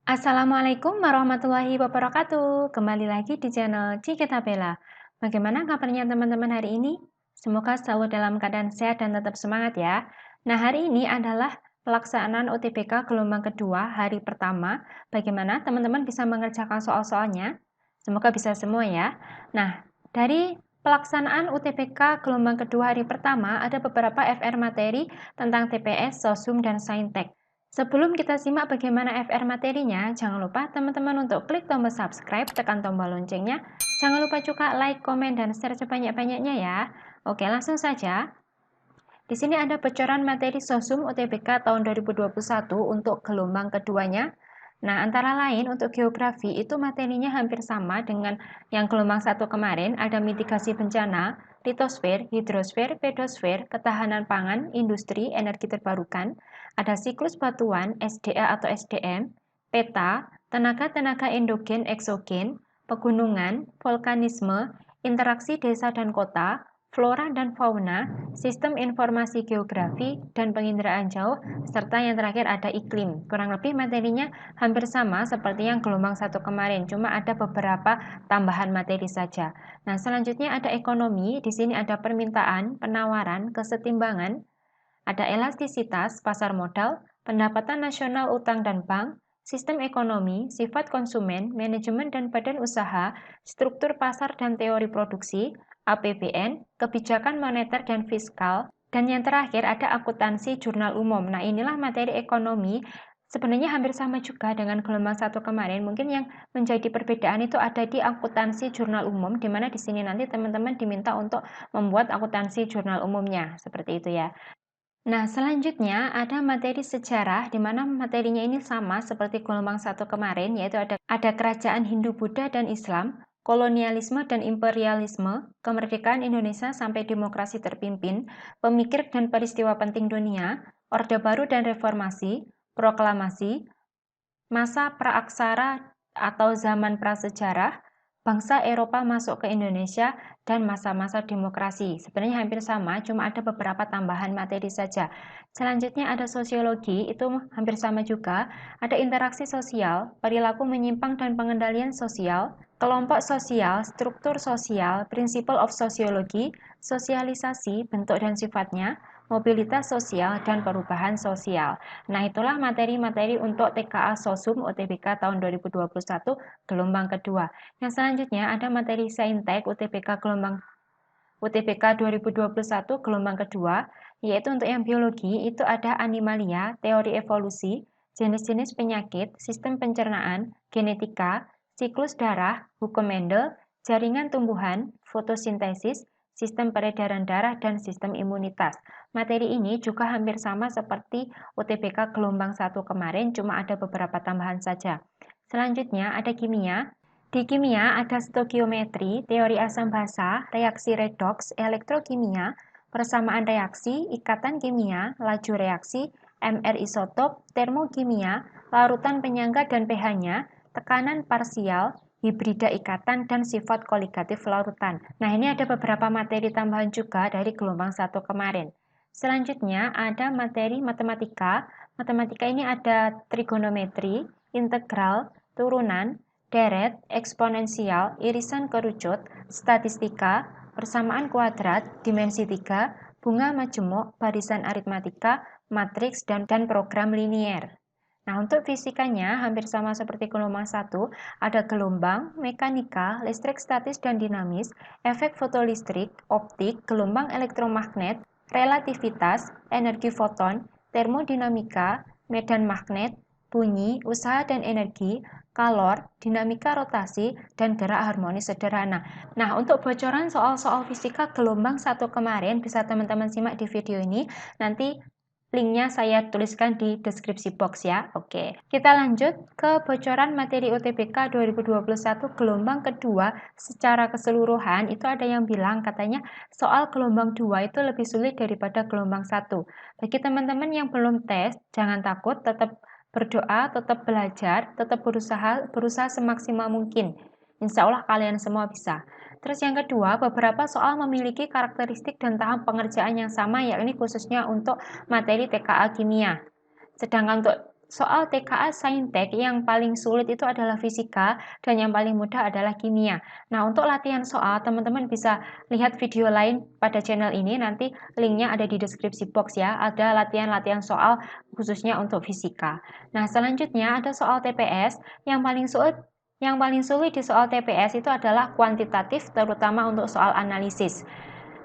Assalamualaikum warahmatullahi wabarakatuh. Kembali lagi di channel Cikita Bella. Bagaimana kabarnya teman-teman hari ini? Semoga selalu dalam keadaan sehat dan tetap semangat ya. Nah, hari ini adalah pelaksanaan UTBK gelombang kedua hari pertama. Bagaimana teman-teman bisa mengerjakan soal-soalnya? Semoga bisa semua ya. Nah, dari pelaksanaan UTBK gelombang kedua hari pertama ada beberapa FR materi tentang TPS, Sosum, dan Saintek. Sebelum kita simak bagaimana FR materinya, jangan lupa teman-teman untuk klik tombol subscribe, tekan tombol loncengnya. Jangan lupa juga like, komen, dan share sebanyak-banyaknya ya. Oke, langsung saja. Di sini ada bocoran materi Sosum UTBK tahun 2021 untuk gelombang keduanya. Nah, antara lain untuk geografi itu materinya hampir sama dengan yang gelombang satu kemarin, ada mitigasi bencana, litosfer, hidrosfer, pedosfer, ketahanan pangan, industri, energi terbarukan, ada siklus batuan, SDA atau SDM, peta, tenaga-tenaga endogen, eksogen, pegunungan, vulkanisme, interaksi desa dan kota, flora dan fauna, sistem informasi geografi, dan penginderaan jauh, serta yang terakhir ada iklim. Kurang lebih materinya hampir sama seperti yang gelombang satu kemarin, cuma ada beberapa tambahan materi saja. Nah, selanjutnya ada ekonomi, di sini ada permintaan, penawaran, kesetimbangan, ada elastisitas, pasar modal, pendapatan nasional utang dan bank, sistem ekonomi, sifat konsumen, manajemen dan badan usaha, struktur pasar dan teori produksi, APBN, kebijakan moneter dan fiskal, dan yang terakhir ada akuntansi jurnal umum. Nah, inilah materi ekonomi. Sebenarnya hampir sama juga dengan gelombang satu kemarin. Mungkin yang menjadi perbedaan itu ada di akuntansi jurnal umum, di mana di sini nanti teman-teman diminta untuk membuat akuntansi jurnal umumnya. Seperti itu ya. Nah, selanjutnya ada materi sejarah, di mana materinya ini sama seperti gelombang satu kemarin, yaitu ada kerajaan Hindu, Buddha, dan Islam, kolonialisme dan imperialisme, kemerdekaan Indonesia sampai demokrasi terpimpin, pemikir dan peristiwa penting dunia, Orde Baru dan Reformasi, proklamasi, masa praaksara atau zaman prasejarah, bangsa Eropa masuk ke Indonesia, dan masa-masa demokrasi. Sebenarnya hampir sama, cuma ada beberapa tambahan materi saja. Selanjutnya ada sosiologi, itu hampir sama juga. Ada interaksi sosial, perilaku menyimpang dan pengendalian sosial, kelompok sosial, struktur sosial, principle of sociology, sosialisasi, bentuk dan sifatnya, mobilitas sosial, dan perubahan sosial. Nah, itulah materi-materi untuk TKA Sosum UTBK tahun 2021 gelombang kedua. Yang selanjutnya ada materi Saintek UTBK 2021 gelombang kedua, yaitu untuk yang biologi itu ada animalia, teori evolusi, jenis-jenis penyakit, sistem pencernaan, genetika, siklus darah, hukum Mendel, jaringan tumbuhan, fotosintesis, sistem peredaran darah, dan sistem imunitas. Materi ini juga hampir sama seperti UTBK gelombang 1 kemarin, cuma ada beberapa tambahan saja. Selanjutnya ada kimia. Di kimia ada stokiometri, teori asam basa, reaksi redoks, elektrokimia, persamaan reaksi, ikatan kimia, laju reaksi, MR isotop, termokimia, larutan penyangga dan pH-nya, tekanan parsial, hibrida ikatan, dan sifat koligatif larutan. Nah, ini ada beberapa materi tambahan juga dari gelombang satu kemarin. Selanjutnya ada materi matematika. Matematika ini ada trigonometri, integral, turunan, deret, eksponensial, irisan kerucut, statistika, persamaan kuadrat, dimensi 3, bunga majemuk, barisan aritmatika, matriks, dan program linier. Nah, untuk fisikanya hampir sama seperti gelombang 1, ada gelombang, mekanika, listrik statis dan dinamis, efek fotolistrik, optik, gelombang elektromagnet, relativitas, energi foton, termodinamika, medan magnet, bunyi, usaha dan energi, kalor, dinamika rotasi, dan gerak harmonis sederhana. Nah, untuk bocoran soal-soal fisika gelombang 1 kemarin bisa teman-teman simak di video ini. Nanti linknya saya tuliskan di deskripsi box ya. Oke, kita lanjut ke bocoran materi UTBK 2021 gelombang kedua secara keseluruhan. Itu ada yang bilang katanya soal gelombang 2 itu lebih sulit daripada gelombang 1. Bagi teman-teman yang belum tes, jangan takut, tetap berdoa, tetap belajar, tetap berusaha semaksimal mungkin. Insya Allah kalian semua bisa. Terus yang kedua, beberapa soal memiliki karakteristik dan tahap pengerjaan yang sama, yakni khususnya untuk materi TKA kimia. Sedangkan untuk soal TKA Saintek yang paling sulit itu adalah fisika dan yang paling mudah adalah kimia. Nah, untuk latihan soal, teman-teman bisa lihat video lain pada channel ini, nanti linknya ada di deskripsi box ya, ada latihan-latihan soal khususnya untuk fisika. Nah, selanjutnya ada soal TPS, yang paling sulit di soal TPS itu adalah kuantitatif, terutama untuk soal analisis.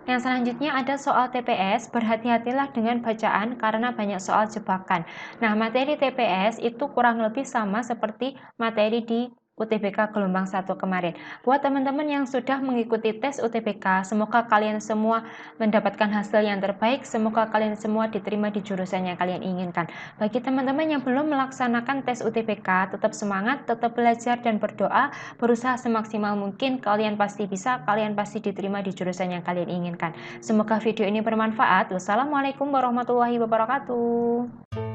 Yang selanjutnya ada soal TPS, berhati-hatilah dengan bacaan karena banyak soal jebakan. Nah, materi TPS itu kurang lebih sama seperti materi di UTBK gelombang 1 kemarin. Buat teman-teman yang sudah mengikuti tes UTBK, semoga kalian semua mendapatkan hasil yang terbaik, semoga kalian semua diterima di jurusan yang kalian inginkan. Bagi teman-teman yang belum melaksanakan tes UTBK, tetap semangat, tetap belajar dan berdoa, berusaha semaksimal mungkin, kalian pasti bisa, kalian pasti diterima di jurusan yang kalian inginkan. Semoga video ini bermanfaat. Wassalamualaikum warahmatullahi wabarakatuh.